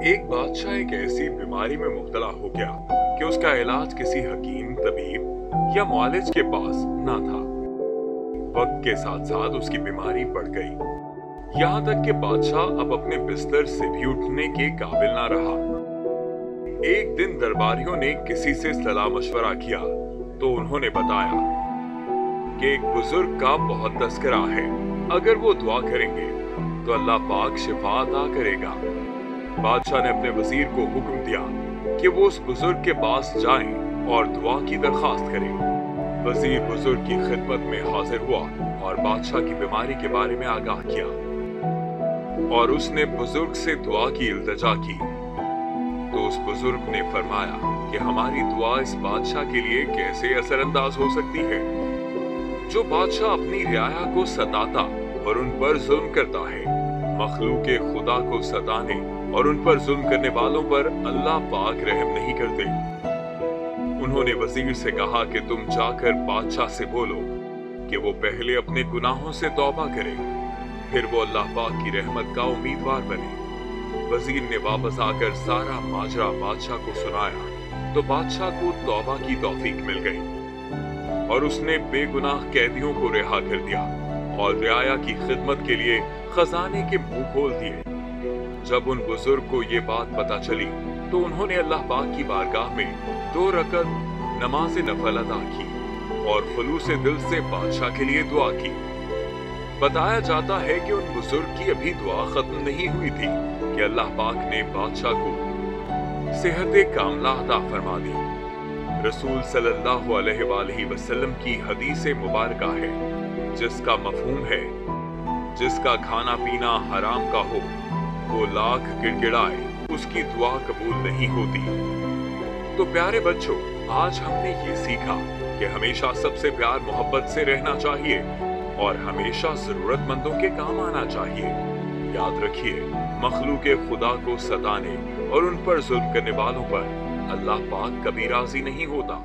एक बादशाह एक ऐसी बीमारी में मुब्तला हो गया कि उसका इलाज किसी हकीम, तबीब या मुआलिज के पास ना था। वक्त के साथ साथ उसकी बीमारी बढ़ गई, यहाँ तक कि बादशाह अब अपने बिस्तर से भी उठने के काबिल ना रहा। एक दिन दरबारियों ने किसी से सलाह मशवरा किया तो उन्होंने बताया कि एक बुजुर्ग का बहुत तस्करा है, अगर वो दुआ करेंगे तो अल्लाह पाक शिफा अता करेगा। बादशाह ने अपने वजीर को हुक्म दिया कि वो उस बुजुर्ग के पास जाएं और दुआ की दरखास्त करें। वजीर बुजुर्ग की खिदमत में हाजिर हुआ और बादशाह की बीमारी के बारे में आगाह किया और उसने बुजुर्ग से दुआ की इल्तिजा की। तो उस बुजुर्ग ने फरमाया कि हमारी दुआ इस बादशाह के लिए कैसे असरअंदाज हो सकती है, जो बादशाह अपनी रियाया को सताता और उन पर जुल्म करता है। मखलूके खुदा को सताने और उन पर जुल्म करने वालों पर अल्लाह पाक रहम नहीं करते। उन्होंने वजीर से कहा कि तुम जाकर बादशाह से बोलो कि वो पहले अपने गुनाहों से तौबा करे, फिर वो अल्लाह पाक की रहमत का उम्मीदवार बने। वजीर ने वापस आकर सारा माजरा बादशाह को सुनाया तो बादशाह को तौबा की तौफीक मिल गई और उसने बेगुनाह कैदियों को रिहा कर दिया और रियाया की खिदमत के लिए खजाने के मुंह खोल दिए। जब उन बुजुर्ग को ये बात पता चली तो उन्होंने अल्लाह पाक की बारगाह में 2 रकअत नमाज नफल अदा की और खुलूसे दिल से बादशाह के लिए दुआ की। बताया जाता है कि उन बुजुर्ग की अभी दुआ खत्म नहीं हुई थी कि अल्लाह पाक ने बादशाह को सेहत कामला अता फरमा दी। रसूल सल्लल्लाहु अलैहि वसल्लम की हदीस मुबारका है जिसका मफहूम है, जिसका खाना पीना हराम का हो वो लाख गिड़गिड़ाए उसकी दुआ कबूल नहीं होती। तो प्यारे बच्चों, आज हमने ये सीखा कि हमेशा सबसे प्यार मोहब्बत से रहना चाहिए और हमेशा जरूरतमंदों के काम आना चाहिए। याद रखिए, मखलूके खुदा को सताने और उन पर जुल्म करने वालों पर अल्लाह पाक कभी राजी नहीं होता।